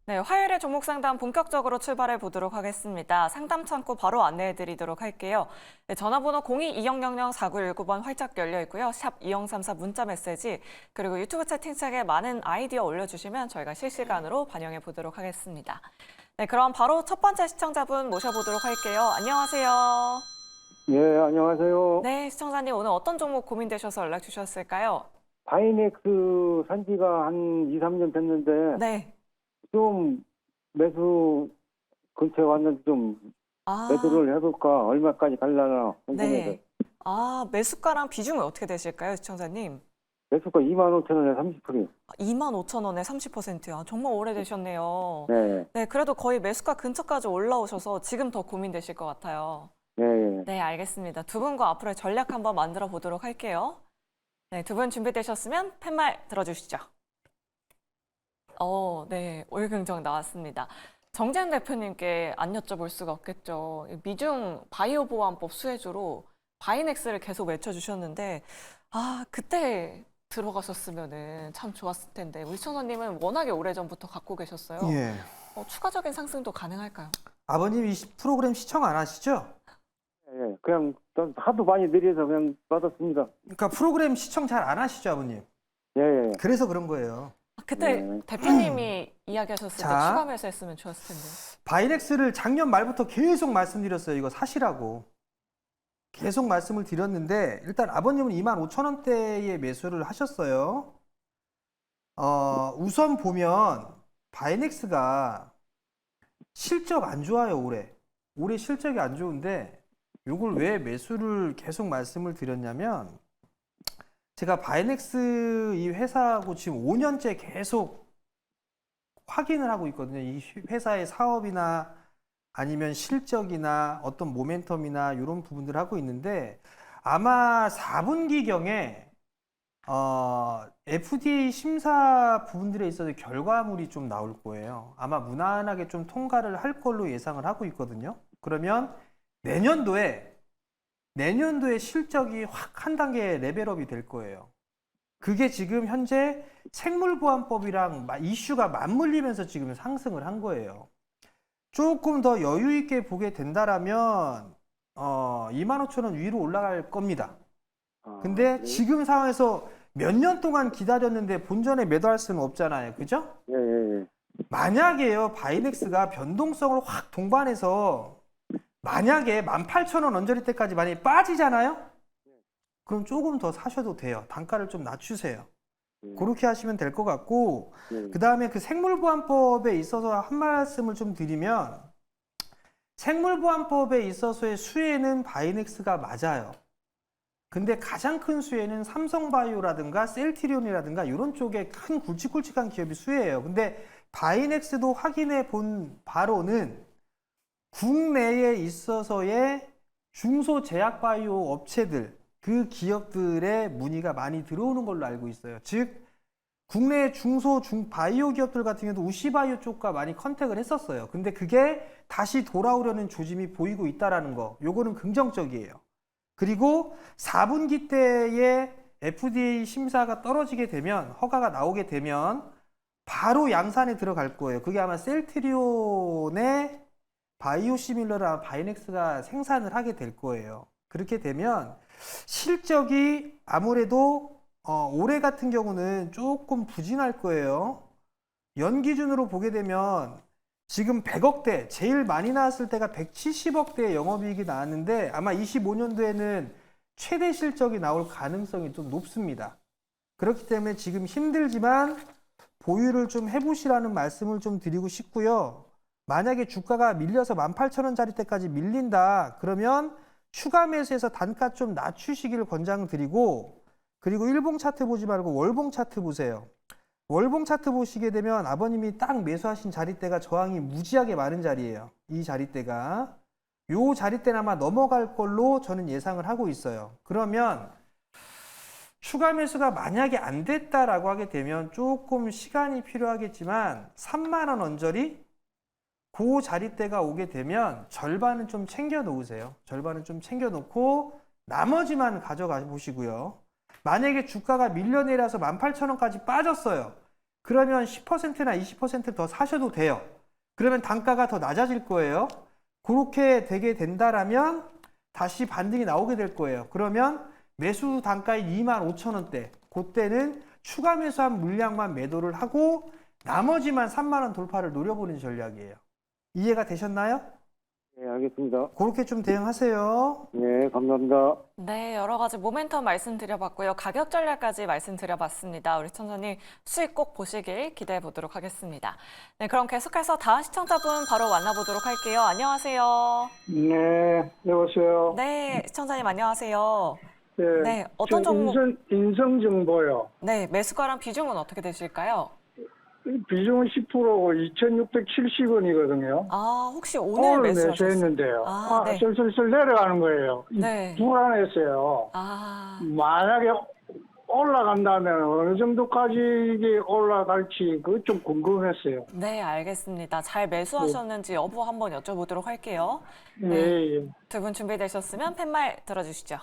네, 화요일에 종목 상담 본격적으로 출발해 보도록 하겠습니다. 상담 창구 바로 안내해 드리도록 할게요. 네, 전화번호 02-2000-4919번 활짝 열려 있고요. 샵 2034 문자 메시지, 그리고 유튜브 채팅창에 많은 아이디어 올려주시면 저희가 실시간으로 반영해 보도록 하겠습니다. 네, 그럼 바로 첫 번째 시청자분 모셔보도록 할게요. 안녕하세요. 예, 안녕하세요. 네, 시청자님 오늘 어떤 종목 고민되셔서 연락 주셨을까요? 바이넥스 산지가 한 2, 3년 됐는데 네. 좀 매수 근처에 왔는데 좀 아, 매도를 해볼까? 얼마까지 갈라나 궁금해서. 네. 아, 매수가랑 비중은 어떻게 되실까요, 시청자님? 매수가 25,000원에 30%. 25,000원에 30%요. 아, 정말 오래되셨네요. 네, 네, 그래도 거의 매수가 근처까지 올라오셔서 지금 더 고민되실 것 같아요. 예, 예. 네, 알겠습니다. 두 분과 앞으로의 전략 한번 만들어 보도록 할게요. 네, 두 분 준비되셨으면 팻말 들어주시죠. 네, 올긍정 나왔습니다. 정재현 대표님께 안 여쭤볼 수가 없겠죠. 미중 바이오보안법 수혜주로 바이넥스를 계속 외쳐주셨는데, 아, 그때 들어가셨으면은 참 좋았을 텐데, 우리 천원님은 워낙에 오래전부터 갖고 계셨어요. 예. 추가적인 상승도 가능할까요? 아버님 이 프로그램 시청 안 하시죠? 예, 그냥 좀 하도 많이 느려서 그냥 받았습니다. 그러니까 프로그램 시청 잘 안 하시죠, 아버님? 예, 예. 그래서 그런 거예요. 그때 네. 대표님이 이야기하셨을 때 자. 추가 매수했으면 좋았을 텐데. 바이넥스를 작년 말부터 계속 말씀드렸어요. 이거 사시라고. 계속 말씀을 드렸는데 일단 아버님은 25,000원대에 매수를 하셨어요. 우선 보면 바이넥스가 실적 안 좋아요, 올해. 올해 실적이 안 좋은데 요걸 왜 매수를 계속 말씀을 드렸냐면 제가 바이넥스 이 회사하고 지금 5년째 계속 확인을 하고 있거든요. 이 회사의 사업이나 아니면 실적이나 어떤 모멘텀이나 이런 부분들을 하고 있는데 아마 4분기경에 FDA 심사 부분들에 있어서 결과물이 좀 나올 거예요. 아마 무난하게 좀 통과를 할 걸로 예상을 하고 있거든요. 그러면 내년도에 실적이 확 한 단계 레벨업이 될 거예요. 그게 지금 현재 생물보안법이랑 이슈가 맞물리면서 지금 상승을 한 거예요. 조금 더 여유 있게 보게 된다라면 25,000원 위로 올라갈 겁니다. 근데 네. 지금 상황에서 몇 년 동안 기다렸는데 본전에 매도할 수는 없잖아요. 그죠? 예, 예, 예. 만약에요, 바이넥스가 변동성을 확 동반해서 만약에 18,000원 언저리 때까지 많이 빠지잖아요? 그럼 조금 더 사셔도 돼요. 단가를 좀 낮추세요. 그렇게 하시면 될 것 같고, 예. 그 다음에 그 생물보안법에 있어서 한 말씀을 좀 드리면, 생물보안법에 있어서의 수혜는 바이넥스가 맞아요. 근데 가장 큰 수혜는 삼성바이오라든가 셀트리온이라든가 이런 쪽에 큰 굵직굵직한 기업이 수혜예요. 근데 바이넥스도 확인해 본 바로는 국내에 있어서의 중소제약바이오 업체들, 그 기업들의 문의가 많이 들어오는 걸로 알고 있어요. 즉 국내 바이오 기업들 같은 경우도 우시바이오 쪽과 많이 컨택을 했었어요. 근데 그게 다시 돌아오려는 조짐이 보이고 있다라는 거, 요거는 긍정적이에요. 그리고 4분기 때에 FDA 심사가 떨어지게 되면, 허가가 나오게 되면 바로 양산에 들어갈 거예요. 그게 아마 셀트리온의 바이오시밀러라 바이넥스가 생산을 하게 될 거예요. 그렇게 되면 실적이 아무래도 올해 같은 경우는 조금 부진할 거예요. 연 기준으로 보게 되면 지금 100억대, 제일 많이 나왔을 때가 170억대의 영업이익이 나왔는데 아마 25년도에는 최대 실적이 나올 가능성이 좀 높습니다. 그렇기 때문에 지금 힘들지만 보유를 좀 해보시라는 말씀을 좀 드리고 싶고요. 만약에 주가가 밀려서 18,000원짜리 때까지 밀린다 그러면 추가 매수해서 단가 좀 낮추시기를 권장드리고, 그리고 일봉 차트 보지 말고 월봉 차트 보세요. 월봉 차트 보시게 되면 아버님이 딱 매수하신 자리대가 저항이 무지하게 많은 자리예요. 이 자리대가. 요 자리대는 아마 넘어갈 걸로 저는 예상을 하고 있어요. 그러면 추가 매수가 만약에 안 됐다라고 하게 되면 조금 시간이 필요하겠지만 3만 원 언저리 그 자리대가 오게 되면 절반은 좀 챙겨 놓으세요. 절반은 좀 챙겨 놓고 나머지만 가져가 보시고요. 만약에 주가가 밀려내려서 18,000원까지 빠졌어요. 그러면 10%나 20%더 사셔도 돼요. 그러면 단가가 더 낮아질 거예요. 그렇게 되게 된다라면 다시 반등이 나오게 될 거예요. 그러면 매수 단가의 25,000원대, 그때는 추가 매수한 물량만 매도를 하고 나머지만 3만 원 돌파를 노려보는 전략이에요. 이해가 되셨나요? 네, 알겠습니다. 그렇게 좀 대응하세요. 네, 감사합니다. 네, 여러 가지 모멘텀 말씀드려봤고요. 가격 전략까지 말씀드려봤습니다. 우리 시청자님 수익 꼭 보시길 기대해 보도록 하겠습니다. 네, 그럼 계속해서 다음 시청자분 바로 만나보도록 할게요. 안녕하세요. 네, 여보세요. 네, 시청자님 안녕하세요. 네, 네, 어떤 종목? 인성정보요. 네, 매수가랑 비중은 어떻게 되실까요? 비중은 10%고 2,670원이거든요. 아, 혹시 오늘 오늘 매수하셨어요? 매수했는데요. 아, 네. 슬슬 내려가는 거예요. 네. 불안했어요. 아, 만약에 올라간다면 어느 정도까지 이게 올라갈지 그거 좀 궁금했어요. 네, 알겠습니다. 잘 매수하셨는지 여부 한번 여쭤보도록 할게요. 예, 예. 두 분 준비되셨으면 팻말 들어주시죠.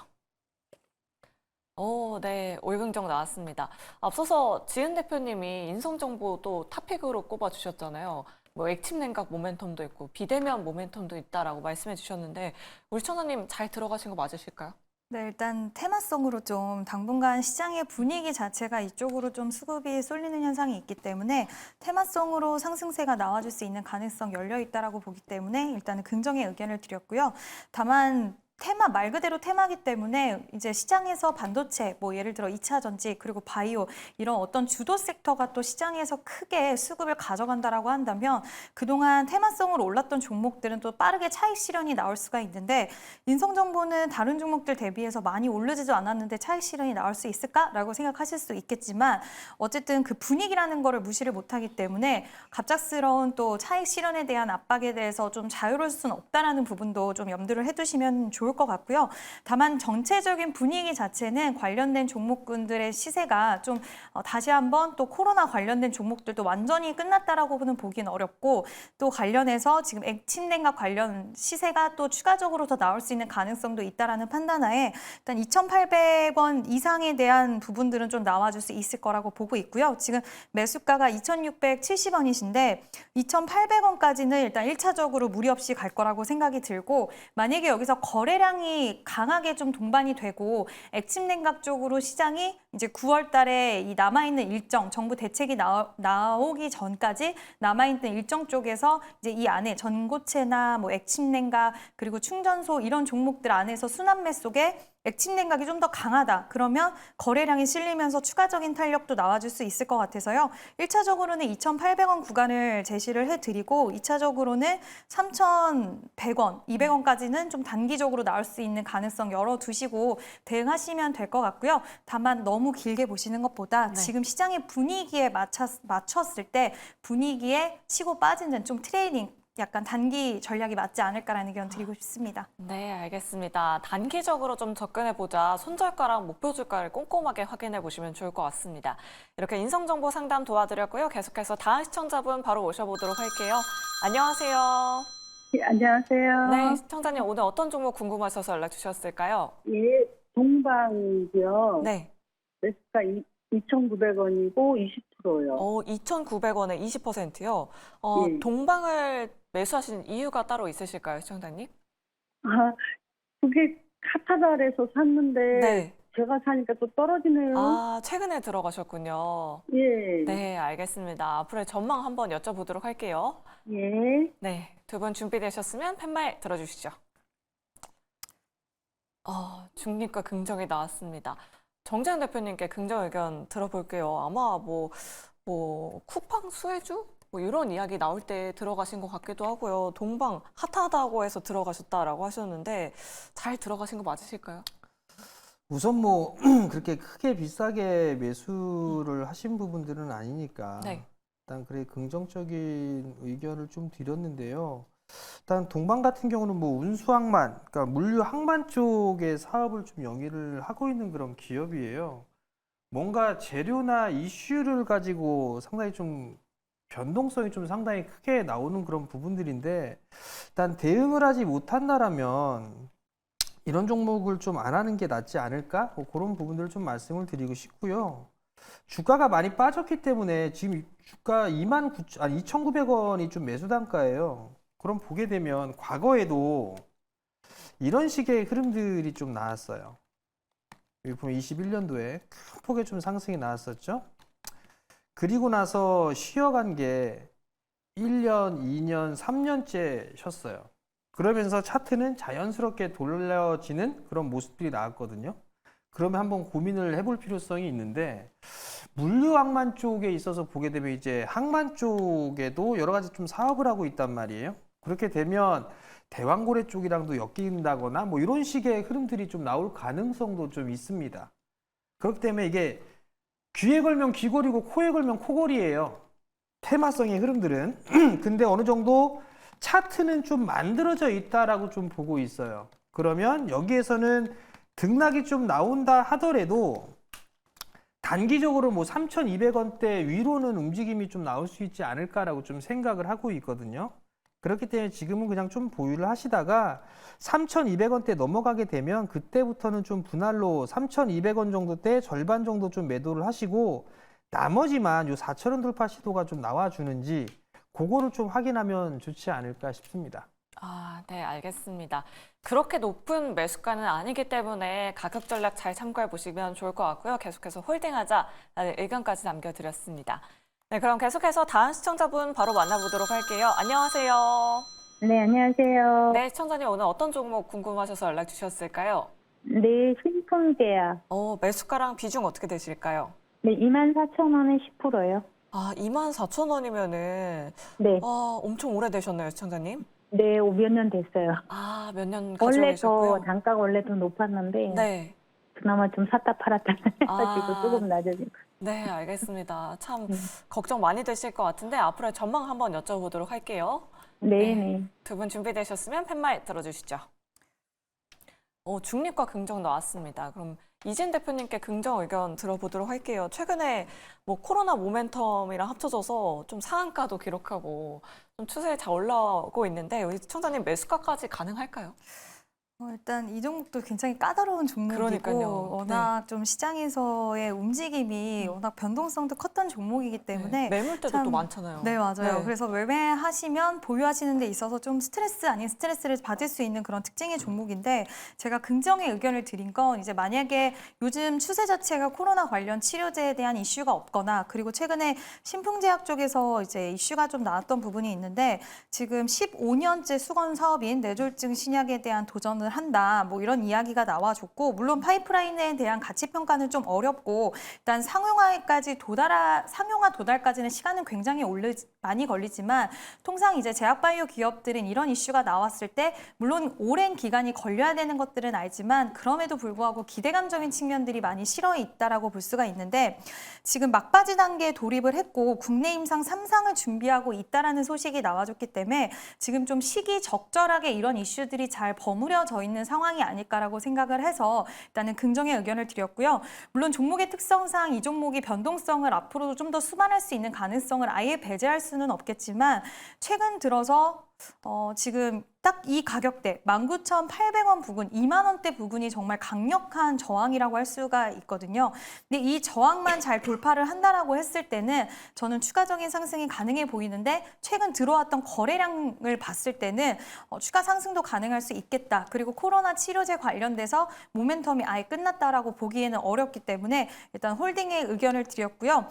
오, 네, 올긍정 나왔습니다. 앞서서 지은 대표님이 인성정보 또 탑픽으로 꼽아주셨잖아요. 뭐 액침 냉각 모멘텀도 있고 비대면 모멘텀도 있다라고 말씀해 주셨는데 우리 청자님 잘 들어가신 거 맞으실까요? 네, 일단 테마성으로 좀 당분간 시장의 분위기 자체가 이쪽으로 좀 수급이 쏠리는 현상이 있기 때문에 테마성으로 상승세가 나와줄 수 있는 가능성 열려 있다라고 보기 때문에 일단은 긍정의 의견을 드렸고요. 다만 테마 말 그대로 테마기 때문에 이제 시장에서 반도체, 뭐 예를 들어 2차 전지 그리고 바이오 이런 어떤 주도 섹터가 또 시장에서 크게 수급을 가져간다라고 한다면 그동안 테마성으로 올랐던 종목들은 또 빠르게 차익 실현이 나올 수가 있는데 인성정보는 다른 종목들 대비해서 많이 오르지도 않았는데 차익 실현이 나올 수 있을까라고 생각하실 수 있겠지만 어쨌든 그 분위기라는 거를 무시를 못하기 때문에 갑작스러운 또 차익 실현에 대한 압박에 대해서 좀 자유로울 수는 없다라는 부분도 좀 염두를 해두시면 좋을 것 같고요. 다만 전체적인 분위기 자체는 관련된 종목군들의 시세가 좀 다시 한번 또 코로나 관련된 종목들도 완전히 끝났다라고는 보기는 어렵고 또 관련해서 지금 액침 냉각 관련 시세가 또 추가적으로 더 나올 수 있는 가능성도 있다라는 판단하에 일단 2,800원 이상에 대한 부분들은 좀 나와줄 수 있을 거라고 보고 있고요. 지금 매수가가 2,670원이신데 2,800원까지는 일단 1차적으로 무리 없이 갈 거라고 생각이 들고 만약에 여기서 거래량이 강하게 좀 동반이 되고 액침 냉각 쪽으로 시장이 이제 9월 달에 이 남아있는 일정, 정부 대책이 나오기 전까지 남아있는 일정 쪽에서 이제 이 안에 전고체나 뭐 액침 냉각 그리고 충전소 이런 종목들 안에서 순환매 속에 액침 냉각이 좀 더 강하다. 그러면 거래량이 실리면서 추가적인 탄력도 나와줄 수 있을 것 같아서요. 1차적으로는 2,800원 구간을 제시를 해드리고 2차적으로는 3,100원, 200원까지는 좀 단기적으로 나올 수 있는 가능성 열어두시고 대응하시면 될 것 같고요. 다만 너무 길게 보시는 것보다 네. 지금 시장의 분위기에 맞췄을 때 분위기에 치고 빠지는 좀 트레이딩 약간 단기 전략이 맞지 않을까라는 의견 드리고 싶습니다. 네, 알겠습니다. 단기적으로 좀 접근해보자. 손절가랑 목표주가를 꼼꼼하게 확인해 보시면 좋을 것 같습니다. 이렇게 인성정보 상담 도와드렸고요. 계속해서 다음 시청자분 바로 모셔보도록 할게요. 안녕하세요. 예, 안녕하세요. 네, 시청자님 오늘 어떤 종목 궁금하셔서 연락 주셨을까요? 예, 동방이요. 네, 매수가 2,900원이고 20%요. 2,900원에 20%요. 예. 동방을 매수하신 이유가 따로 있으실까요, 시청자님? 아, 그게 카타달에서 샀는데 네. 제가 사니까 또 떨어지네요. 아, 최근에 들어가셨군요. 예. 네, 알겠습니다. 앞으로의 전망 한번 여쭤보도록 할게요. 예. 네, 두 분 준비되셨으면 팻말 들어주시죠. 중립과 긍정이 나왔습니다. 정재현 대표님께 긍정 의견 들어볼게요. 아마 뭐 쿠팡 수혜주? 뭐 이런 이야기 나올 때 들어가신 것 같기도 하고요. 동방 핫하다고 해서 들어가셨다라고 하셨는데 잘 들어가신 거 맞으실까요? 우선 뭐 그렇게 크게 비싸게 매수를 하신 부분들은 아니니까 네. 일단 그래 긍정적인 의견을 좀 드렸는데요. 일단 동방 같은 경우는 뭐 운수항만, 그러니까 물류 항만 쪽의 사업을 좀 영위를 하고 있는 그런 기업이에요. 뭔가 재료나 이슈를 가지고 상당히 좀 변동성이 좀 상당히 크게 나오는 그런 부분들인데 일단 대응을 하지 못한다라면 이런 종목을 좀 안 하는 게 낫지 않을까? 뭐 그런 부분들을 좀 말씀을 드리고 싶고요. 주가가 많이 빠졌기 때문에 지금 주가 2,900원이 좀 매수 단가예요. 그럼 보게 되면 과거에도 이런 식의 흐름들이 좀 나왔어요. 여기 보면 21년도에 큰 폭의 좀 상승이 나왔었죠. 그리고 나서 쉬어간 게 1년, 2년, 3년째 쉬었어요. 그러면서 차트는 자연스럽게 돌려지는 그런 모습들이 나왔거든요. 그러면 한번 고민을 해볼 필요성이 있는데, 물류항만 쪽에 있어서 보게 되면 이제 항만 쪽에도 여러 가지 좀 사업을 하고 있단 말이에요. 그렇게 되면 대왕고래 쪽이랑도 엮인다거나 뭐 이런 식의 흐름들이 좀 나올 가능성도 좀 있습니다. 그렇기 때문에 이게 귀에 걸면 귀걸이고 코에 걸면 코걸이에요. 테마성의 흐름들은. 근데 어느 정도 차트는 좀 만들어져 있다라고 좀 보고 있어요. 그러면 여기에서는 등락이 좀 나온다 하더라도 단기적으로 뭐 3,200원대 위로는 움직임이 좀 나올 수 있지 않을까라고 좀 생각을 하고 있거든요. 그렇기 때문에 지금은 그냥 좀 보유를 하시다가 3,200원대 넘어가게 되면 그때부터는 좀 분할로 3,200원 정도 대 절반 정도 좀 매도를 하시고, 나머지만 요 4,000원 돌파 시도가 좀 나와주는지 그거를 좀 확인하면 좋지 않을까 싶습니다. 아, 네, 알겠습니다. 그렇게 높은 매수가는 아니기 때문에 가격 전략 잘 참고해 보시면 좋을 것 같고요. 계속해서 홀딩하자라는 의견까지 남겨드렸습니다. 네, 그럼 계속해서 다음 시청자분 바로 만나보도록 할게요. 안녕하세요. 네, 안녕하세요. 네, 시청자님 오늘 어떤 종목 궁금하셔서 연락 주셨을까요? 네, 신풍제약. 매수가랑 비중 어떻게 되실까요? 네, 24,000원에 10%요. 아, 24,000원이면은 네, 엄청 오래되셨네요, 시청자님. 네, 몇 년 됐어요. 아, 몇 년 가지고 원래 계셨고요. 단가가 원래 더 높았는데, 네. 그나마 좀 샀다 팔았다 해가지고 아. 조금 낮아지고. 네, 알겠습니다. 참 네. 걱정 많이 되실 것 같은데 앞으로의 전망 한번 여쭤보도록 할게요. 네, 네. 네. 두 분 준비되셨으면 팻말 들어주시죠. 중립과 긍정 나왔습니다. 그럼 이진 대표님께 긍정 의견 들어보도록 할게요. 최근에 뭐 코로나 모멘텀이랑 합쳐져서 좀 상한가도 기록하고 좀 추세 잘 올라오고 있는데 우리 시청자님 매수가까지 가능할까요? 일단 이 종목도 굉장히 까다로운 종목이고 그러니까요. 워낙 좀 시장에서의 움직임이 워낙 변동성도 컸던 종목이기 때문에 매물대도 참- 또 많잖아요. 네, 맞아요. 네. 그래서 매매하시면 보유하시는 데 있어서 좀 스트레스 아닌 스트레스를 받을 수 있는 그런 특징의 종목인데, 제가 긍정의 의견을 드린 건 이제 만약에 요즘 추세 자체가 코로나 관련 치료제에 대한 이슈가 없거나, 그리고 최근에 신풍제약 쪽에서 이제 이슈가 좀 나왔던 부분이 있는데, 지금 15년째 수건 사업인 뇌졸중 신약에 대한 도전을 한다, 뭐 이런 이야기가 나와줬고, 물론 파이프라인에 대한 가치 평가는 좀 어렵고, 일단 상용화 도달까지는 시간은 굉장히 많이 걸리지만, 통상 이제 제약바이오 기업들은 이런 이슈가 나왔을 때 물론 오랜 기간이 걸려야 되는 것들은 알지만 그럼에도 불구하고 기대감적인 측면들이 많이 실어 있다라고 볼 수가 있는데, 지금 막바지 단계에 돌입을 했고 국내 임상 3상을 준비하고 있다라는 소식이 나와줬기 때문에 지금 좀 시기적절하게 이런 이슈들이 잘 버무려져 있는 상황이 아닐까라고 생각을 해서 일단은 긍정의 의견을 드렸고요. 물론 종목의 특성상 이 종목이 변동성을 앞으로도 좀 더 수반할 수 있는 가능성을 아예 배제할 수는 없겠지만, 최근 들어서 지금 딱 이 가격대 19,800원 부근, 2만 원대 부근이 정말 강력한 저항이라고 할 수가 있거든요. 근데 이 저항만 잘 돌파를 한다라고 했을 때는 저는 추가적인 상승이 가능해 보이는데, 최근 들어왔던 거래량을 봤을 때는 추가 상승도 가능할 수 있겠다. 그리고 코로나 치료제 관련돼서 모멘텀이 아예 끝났다라고 보기에는 어렵기 때문에 일단 홀딩의 의견을 드렸고요.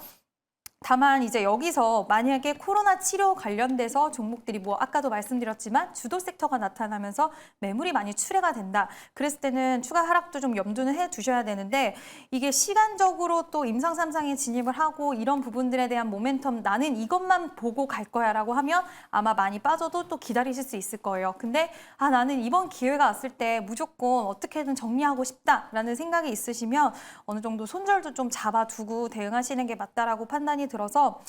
다만 이제 여기서 만약에 코로나 치료 관련돼서 종목들이 뭐 아까도 말씀드렸지만 주도 섹터가 나타나면서 매물이 많이 출회가 된다. 그랬을 때는 추가 하락도 좀 염두는 해 두셔야 되는데, 이게 시간적으로 또 임상 3상에 진입을 하고 이런 부분들에 대한 모멘텀, 나는 이것만 보고 갈 거야라고 하면 아마 많이 빠져도 또 기다리실 수 있을 거예요. 근데 나는 이번 기회가 왔을 때 무조건 어떻게든 정리하고 싶다라는 생각이 있으시면 어느 정도 손절도 좀 잡아두고 대응하시는 게 맞다라고 판단이 들어서,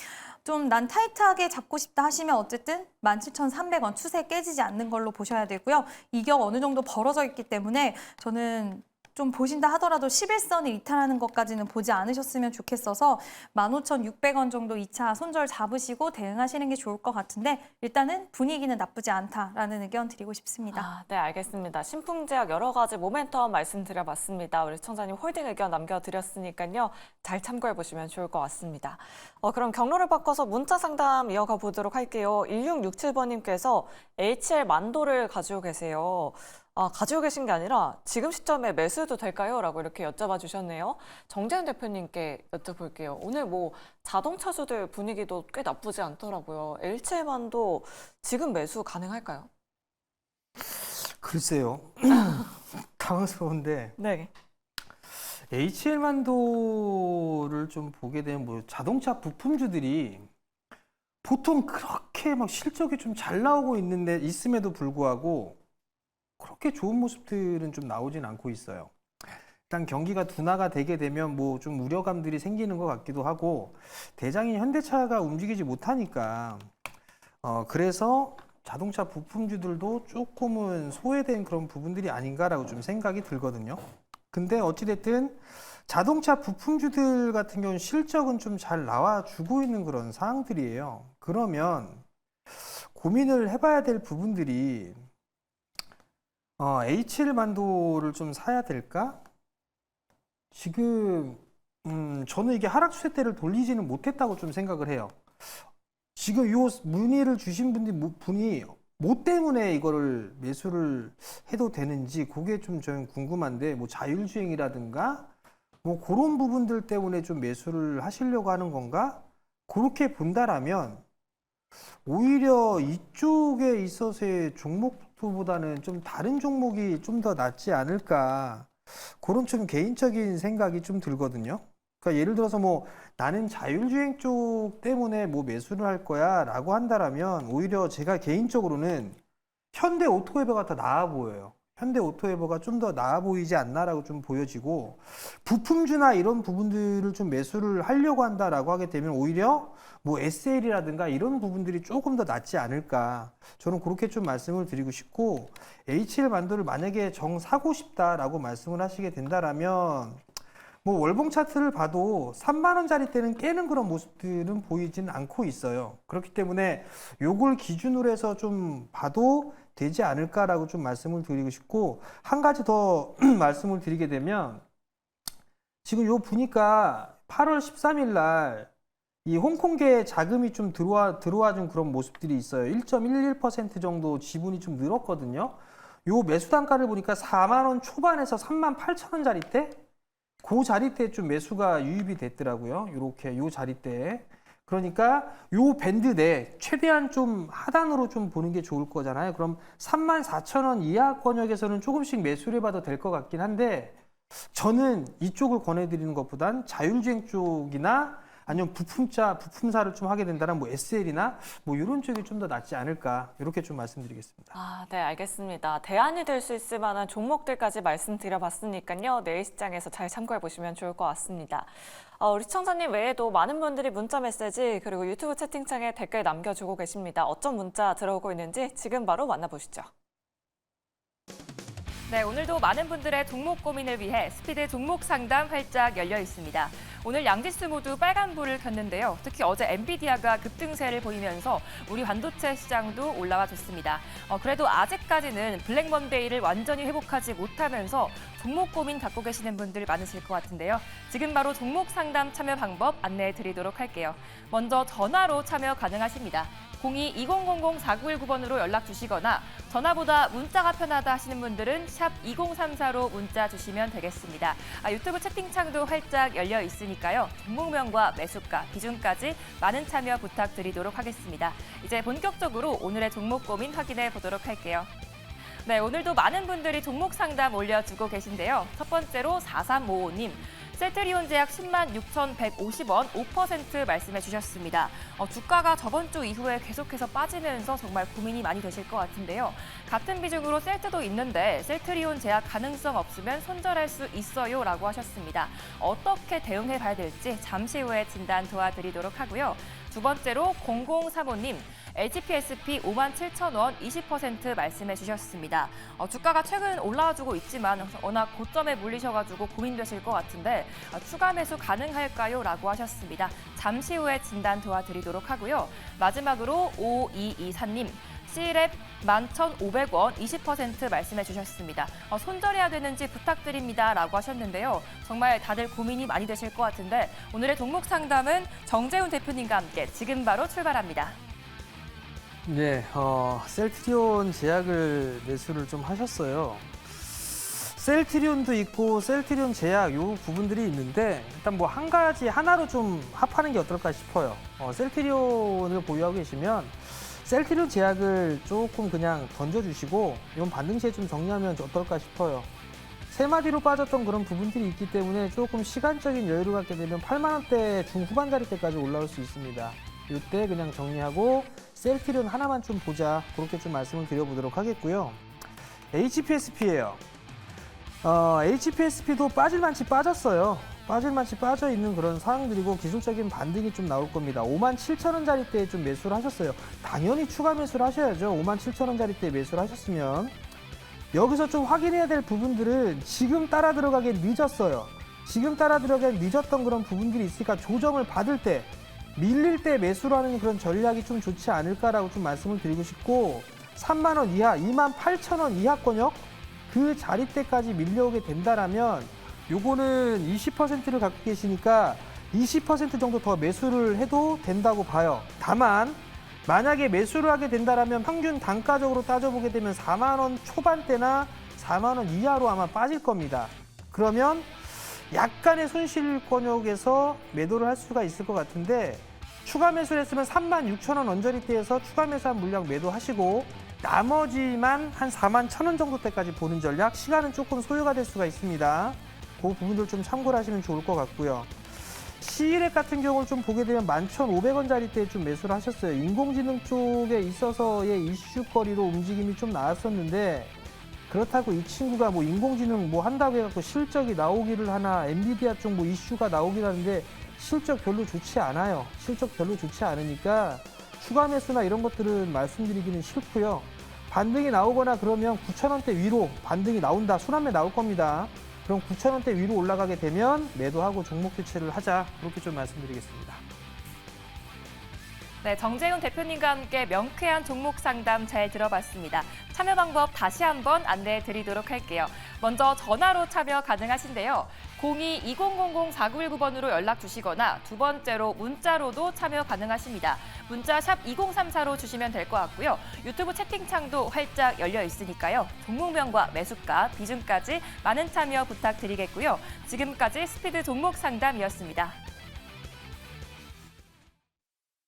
좀 난 타이트하게 잡고 싶다 하시면 어쨌든 17,300원 추세 깨지지 않는 걸로 보셔야 되고요. 이격 어느 정도 벌어져 있기 때문에 저는 좀 보신다 하더라도 11선을 이탈하는 것까지는 보지 않으셨으면 좋겠어서 15,600원 정도 2차 손절 잡으시고 대응하시는 게 좋을 것 같은데 일단은 분위기는 나쁘지 않다라는 의견 드리고 싶습니다. 아, 네, 알겠습니다. 신풍제약 여러 가지 모멘텀 말씀드려봤습니다. 우리 시청자님 홀딩 의견 남겨드렸으니까요. 잘 참고해보시면 좋을 것 같습니다. 그럼 경로를 바꿔서 문자 상담 이어가 보도록 할게요. 1667번님께서 HL 만도를 가지고 계세요. 가지고 계신 게 아니라 지금 시점에 매수해도 될까요? 라고 이렇게 여쭤봐 주셨네요. 정재현 대표님께 여쭤볼게요. 오늘 뭐 자동차주들 분위기도 꽤 나쁘지 않더라고요. HL만도 지금 매수 가능할까요? 글쎄요. 당황스러운데 네. HL만도를 좀 보게 되면 뭐 자동차 부품주들이 보통 그렇게 막 실적이 좀 잘 나오고 있는데 있음에도 불구하고 그렇게 좋은 모습들은 좀 나오진 않고 있어요. 일단 경기가 둔화가 되게 되면 뭐 좀 우려감들이 생기는 것 같기도 하고 대장인 현대차가 움직이지 못하니까 그래서 자동차 부품주들도 조금은 소외된 그런 부분들이 아닌가라고 좀 생각이 들거든요. 근데 어찌됐든 자동차 부품주들 같은 경우는 실적은 좀 잘 나와주고 있는 그런 상황들이에요. 그러면 고민을 해봐야 될 부분들이 H1 만도를 좀 사야 될까? 지금 저는 이게 하락 추세대를 돌리지는 못했다고 좀 생각을 해요. 지금 이 문의를 주신 분이 뭐 때문에 이거를 매수를 해도 되는지 그게 좀 저는 궁금한데 뭐 자율주행이라든가 뭐 그런 부분들 때문에 좀 매수를 하시려고 하는 건가? 그렇게 본다라면 오히려 이쪽에 있어서의 종목보다는 좀 다른 종목이 좀 더 낫지 않을까 그런 좀 개인적인 생각이 좀 들거든요. 그러니까 예를 들어서 뭐 나는 자율주행 쪽 때문에 뭐 매수를 할 거야 라고 한다라면 오히려 제가 개인적으로는 현대 오토웨버가 더 나아 보여요. 현대 오토웨버가 좀 더 나아 보이지 않나라고 좀 보여지고 부품주나 이런 부분들을 좀 매수를 하려고 한다라고 하게 되면 오히려 뭐 SL이라든가 이런 부분들이 조금 더 낫지 않을까 저는 그렇게 좀 말씀을 드리고 싶고 HL 만도를 만약에 정 사고 싶다라고 말씀을 하시게 된다라면 뭐 월봉 차트를 봐도 3만 원짜리 때는 깨는 그런 모습들은 보이진 않고 있어요. 그렇기 때문에 요걸 기준으로 해서 좀 봐도 되지 않을까라고 좀 말씀을 드리고 싶고 한 가지 더 말씀을 드리게 되면 지금 요 보니까 8월 13일 날 이 홍콩계 자금이 좀 들어와 준 그런 모습들이 있어요. 1.11% 정도 지분이 좀 늘었거든요. 요 매수 단가를 보니까 4만 원 초반에서 3만 8천 원짜리 때 그 자리대에 좀 매수가 유입이 됐더라고요. 이렇게 요 자리대에. 그러니까 요 밴드 내 최대한 좀 하단으로 좀 보는 게 좋을 거잖아요. 그럼 34,000원 이하 권역에서는 조금씩 매수를 해봐도 될 것 같긴 한데 저는 이쪽을 권해드리는 것보단 자율주행 쪽이나 아니면 부품사를 좀 하게 된다면 뭐 SL이나 뭐 이런 쪽이 좀 더 낫지 않을까 이렇게 좀 말씀드리겠습니다. 네, 알겠습니다. 대안이 될 수 있을 만한 종목들까지 말씀드려봤으니까요. 내일 시장에서 잘 참고해 보시면 좋을 것 같습니다. 우리 시청자님 외에도 많은 분들이 문자 메시지 그리고 유튜브 채팅창에 댓글 남겨주고 계십니다. 어떤 문자 들어오고 있는지 지금 바로 만나보시죠. 네, 오늘도 많은 분들의 종목 고민을 위해 스피드 종목 상담 활짝 열려 있습니다. 오늘 양지수 모두 빨간불을 켰는데요. 특히 어제 엔비디아가 급등세를 보이면서 우리 반도체 시장도 올라와 줬습니다. 그래도 아직까지는 블랙먼데이를 완전히 회복하지 못하면서 종목 고민 갖고 계시는 분들 많으실 것 같은데요. 지금 바로 종목 상담 참여 방법 안내해 드리도록 할게요. 먼저 전화로 참여 가능하십니다. 02-2000-4919번으로 연락 주시거나 전화보다 문자가 편하다 하시는 분들은 샵 2034로 문자 주시면 되겠습니다. 유튜브 채팅창도 활짝 열려 있으니까요. 종목명과 매수가, 기준까지 많은 참여 부탁드리도록 하겠습니다. 이제 본격적으로 오늘의 종목 고민 확인해 보도록 할게요. 네, 오늘도 많은 분들이 종목 상담 올려주고 계신데요. 첫 번째로 4355님. 셀트리온 제약 106,150원 5% 말씀해 주셨습니다. 주가가 저번 주 이후에 계속해서 빠지면서 정말 고민이 많이 되실 것 같은데요. 같은 비중으로 셀트도 있는데 셀트리온 제약 가능성 없으면 손절할 수 있어요 라고 하셨습니다. 어떻게 대응해 봐야 될지 잠시 후에 진단 도와드리도록 하고요. 두 번째로 0035님. HPSP 57,000원 20% 말씀해 주셨습니다. 주가가 최근 올라와주고 있지만 워낙 고점에 몰리셔가지고 고민되실 것 같은데 추가 매수 가능할까요? 라고 하셨습니다. 잠시 후에 진단 도와드리도록 하고요. 마지막으로 5224님. C랩 11,500원 20% 말씀해 주셨습니다. 손절해야 되는지 부탁드립니다. 라고 하셨는데요. 정말 다들 고민이 많이 되실 것 같은데 오늘의 종목 상담은 정재훈 대표님과 함께 지금 바로 출발합니다. 네, 셀트리온 제약을 매수를 좀 하셨어요. 셀트리온도 있고 셀트리온 제약 요 부분들이 있는데 일단 뭐 한 가지 하나로 좀 합하는 게 어떨까 싶어요. 셀트리온을 보유하고 계시면 셀트리온 제약을 조금 그냥 던져주시고 이건 반등 시에 좀 정리하면 어떨까 싶어요. 세 마디로 빠졌던 그런 부분들이 있기 때문에 조금 시간적인 여유를 갖게 되면 8만 원대 중후반 자리대까지 올라올 수 있습니다. 이때 그냥 정리하고 셀트리온 하나만 좀 보자, 그렇게 좀 말씀을 드려보도록 하겠고요. HPSP예요. HPSP도 빠질만치 빠졌어요. 빠질만치 빠져있는 그런 상황들이고 기술적인 반등이 좀 나올 겁니다. 57,000원짜리대에 좀 매수를 하셨어요. 당연히 추가 매수를 하셔야죠. 57,000원짜리대에 매수를 하셨으면. 여기서 좀 확인해야 될 부분들은 지금 따라 들어가기 늦었어요. 지금 따라 들어가기 늦었던 그런 부분들이 있으니까 조정을 받을 때, 밀릴 때 매수를 하는 그런 전략이 좀 좋지 않을까라고 좀 말씀을 드리고 싶고, 3만 원 이하, 28,000원 이하권역 그 자리대까지 밀려오게 된다라면 요거는 20%를 갖고 계시니까 20% 정도 더 매수를 해도 된다고 봐요. 다만 만약에 매수를 하게 된다라면 평균 단가적으로 따져보게 되면 4만 원 초반대나 4만 원 이하로 아마 빠질 겁니다. 그러면 약간의 손실권역에서 매도를 할 수가 있을 것 같은데, 추가 매수를 했으면 36,000원 언저리대에서 추가 매수한 물량 매도하시고 나머지만 한 41,000원 정도 때까지 보는 전략, 시간은 조금 소요가 될 수가 있습니다. 그 부분들 좀 참고를 하시면 좋을 것 같고요. C랩 같은 경우를 좀 보게 되면 11,500원짜리대에 좀 매수를 하셨어요. 인공지능 쪽에 있어서의 이슈거리로 움직임이 좀 나왔었는데, 그렇다고 이 친구가 뭐 인공지능 뭐 한다고 해갖고 실적이 나오기를 하나, 엔비디아 쪽 뭐 이슈가 나오긴 하는데 실적 별로 좋지 않아요. 실적 별로 좋지 않으니까 추가 매수나 이런 것들은 말씀드리기는 싫고요. 반등이 나오거나 그러면 9,000원대 위로 반등이 나온다, 순환매 나올 겁니다. 그럼 9,000원대 위로 올라가게 되면 매도하고 종목 교체를 하자, 그렇게 좀 말씀드리겠습니다. 네, 정재훈 대표님과 함께 명쾌한 종목 상담 잘 들어봤습니다. 참여 방법 다시 한번 안내해 드리도록 할게요. 먼저 전화로 참여 가능하신데요. 02-2000-4919번으로 연락 주시거나 두 번째로 문자로도 참여 가능하십니다. 문자 샵 2034로 주시면 될 것 같고요. 유튜브 채팅창도 활짝 열려 있으니까요. 종목명과 매수가, 비중까지 많은 참여 부탁드리겠고요. 지금까지 스피드 종목 상담이었습니다.